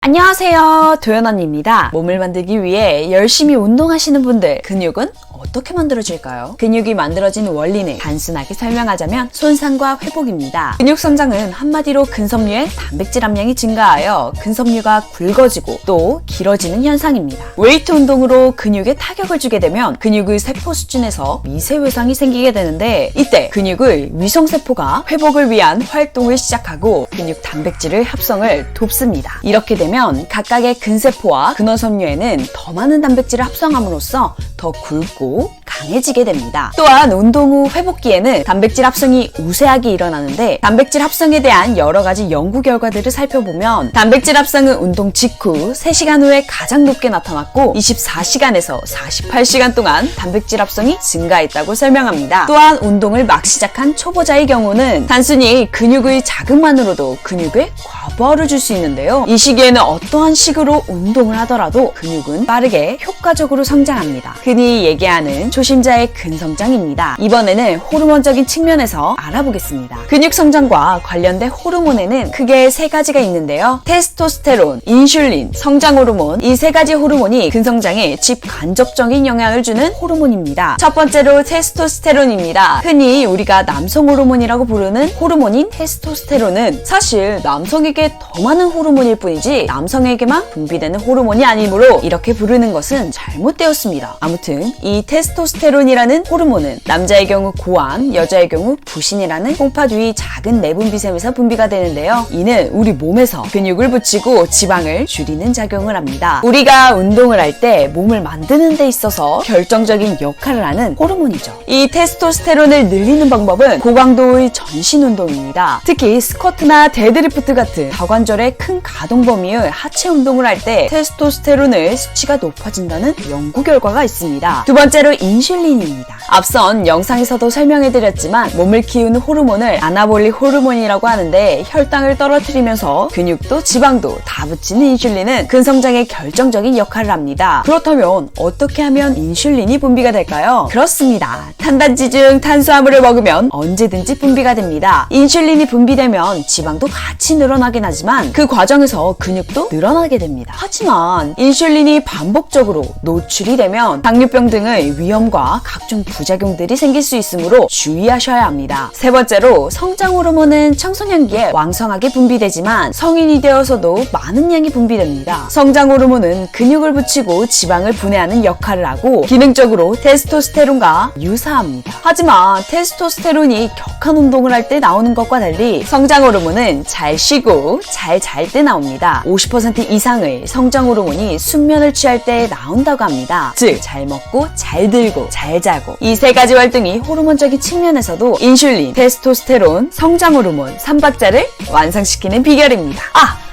안녕하세요, 도연언니입니다. 몸을 만들기 위해 열심히 운동하시는 분들, 근육은 어떻게 만들어질까요? 근육이 만들어진 원리는 단순하게 설명하자면 손상과 회복입니다. 근육 성장은 한마디로 근섬유의 단백질 함량이 증가하여 근섬유가 굵어지고 또 길어지는 현상입니다. 웨이트 운동으로 근육에 타격을 주게 되면 근육의 세포 수준에서 미세 외상이 생기게 되는데, 이때 근육의 위성세포가 회복을 위한 활동을 시작하고 근육 단백질의 합성을 돕습니다. 이렇게 되면 각각의 근세포와 근원섬유에는 더 많은 단백질을 합성함으로써 더 굵고 강해지게 됩니다. 또한 운동 후 회복기에는 단백질 합성이 우세하게 일어나는데, 단백질 합성에 대한 여러 가지 연구 결과들을 살펴보면 단백질 합성은 운동 직후 3시간 후에 가장 높게 나타났고 24시간에서 48시간 동안 단백질 합성이 증가했다고 설명합니다. 또한 운동을 막 시작한 초보자의 경우는 단순히 근육의 자극만으로도 근육에 과부하를 줄 수 있는데요. 이 시기에는 어떠한 식으로 운동을 하더라도 근육은 빠르게 효과적으로 성장합니다. 흔히 얘기하는 초심자의 근성장입니다. 이번에는 호르몬적인 측면에서 알아보겠습니다. 근육 성장과 관련된 호르몬에는 크게 3가지가 있는데요. 테스토스테론, 인슐린, 성장 호르몬, 이 3가지 호르몬이 근성장에 직간접적인 영향을 주는 호르몬입니다. 첫 번째로 테스토스테론입니다. 흔히 우리가 남성 호르몬이라고 부르는 호르몬인 테스토스테론은 사실 남성에게 더 많은 호르몬일 뿐이지 남성에게만 분비되는 호르몬이 아니므로 이렇게 부르는 것은 잘못되었습니다. 아무튼 이 테스토스테론이라는 호르몬은 남자의 경우 고안, 여자의 경우 부신이라는 콩팥 위 작은 내분비샘에서 분비가 되는데요. 이는 우리 몸에서 근육을 붙이고 지방을 줄이는 작용을 합니다. 우리가 운동을 할 때 몸을 만드는 데 있어서 결정적인 역할을 하는 호르몬이죠. 이 테스토스테론을 늘리는 방법은 고강도의 전신 운동입니다. 특히 스쿼트나 데드리프트 같은 다관절의 큰 가동 범위의 하체 운동을 할 때 테스토스테론의 수치가 높아진다는 연구 결과가 있습니다. 두 번째로 인슐린입니다. 앞선 영상에서도 설명해드렸지만 몸을 키우는 호르몬을 아나볼릭 호르몬이라고 하는데, 혈당을 떨어뜨리면서 근육도 지방도 다 붙이는 인슐린은 근성장에 결정적인 역할을 합니다. 그렇다면 어떻게 하면 인슐린이 분비가 될까요? 그렇습니다. 탄단지 중 탄수화물을 먹으면 언제든지 분비가 됩니다. 인슐린이 분비되면 지방도 같이 늘어나긴 하지만 그 과정에서 근육도 늘어나게 됩니다. 하지만 인슐린이 반복적으로 노출이 되면 당뇨병 등의 위험과 각종 부작용들이 생길 수 있으므로 주의하셔야 합니다. 세 번째로 성장 호르몬은 청소년기에 왕성하게 분비되지만 성인이 되어서도 많은 양이 분비됩니다. 성장 호르몬은 근육을 붙이고 지방을 분해하는 역할을 하고 기능적으로 테스토스테론과 유사합니다. 하지만 테스토스테론이 격한 운동을 할 때 나오는 것과 달리 성장 호르몬은 잘 쉬고 잘 잘 때 나옵니다. 50% 이상의 성장 호르몬이 숙면을 취할 때 나온다고 합니다. 즉, 잘 먹고 잘 들고 잘 자고, 이 3가지 활동이 호르몬적인 측면에서도 인슐린, 테스토스테론, 성장 호르몬 3박자를 완성시키는 비결입니다.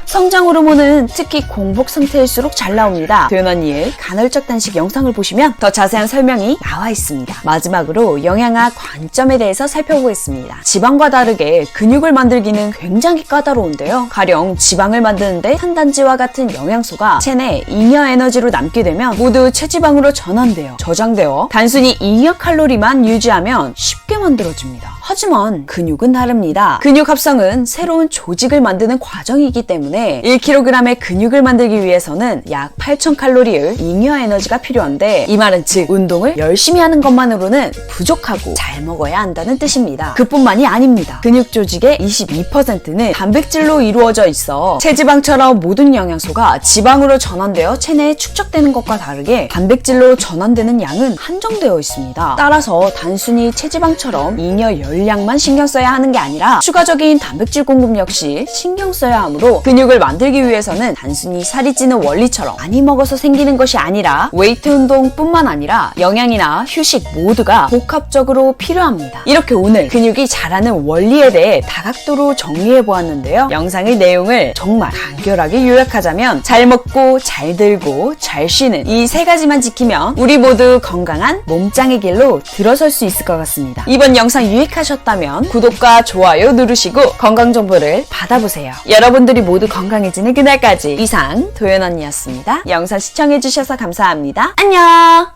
성장 호르몬은 특히 공복 상태일수록 잘 나옵니다. 도연언니의 간헐적 단식 영상을 보시면 더 자세한 설명이 나와 있습니다. 마지막으로 영양학 관점에 대해서 살펴보겠습니다. 지방과 다르게 근육을 만들기는 굉장히 까다로운데요. 가령 지방을 만드는데 탄단지와 같은 영양소가 체내 잉여 에너지로 남게 되면 모두 체지방으로 전환되어 저장되어 단순히 잉여 칼로리만 유지하면 쉽게 만들어집니다. 하지만 근육은 다릅니다. 근육 합성은 새로운 조직을 만드는 과정이기 때문에 1kg의 근육을 만들기 위해서는 약 8,000칼로리의 잉여 에너지가 필요한데, 이 말은 즉 운동을 열심히 하는 것만으로는 부족하고 잘 먹어야 한다는 뜻입니다. 그뿐만이 아닙니다. 근육 조직의 22%는 단백질로 이루어져 있어 체지방처럼 모든 영양소가 지방으로 전환되어 체내에 축적되는 것과 다르게 단백질로 전환되는 양은 한정되어 있습니다. 따라서 단순히 체지방처럼 잉여 열량만 신경 써야 하는 게 아니라 추가적인 단백질 공급 역시 신경 써야 하므로 근육을 만들기 위해서는 단순히 살이 찌는 원리처럼 많이 먹어서 생기는 것이 아니라 웨이트 운동뿐만 아니라 영양이나 휴식 모두가 복합적으로 필요합니다. 이렇게 오늘 근육이 자라는 원리에 대해 다각도로 정리해 보았는데요. 영상의 내용을 정말 간결하게 요약하자면 잘 먹고 잘 들고 잘 쉬는 이 3가지만 지키면 우리 모두 건강한 몸짱의 길로 들어설 수 있을 것 같습니다. 이번 영상 유익하셨다면 구독과 좋아요 누르시고 건강 정보를 받아보세요. 여러분들이 모두 건강해지는 그날까지. 이상 도연언니였습니다. 영상 시청해주셔서 감사합니다. 안녕!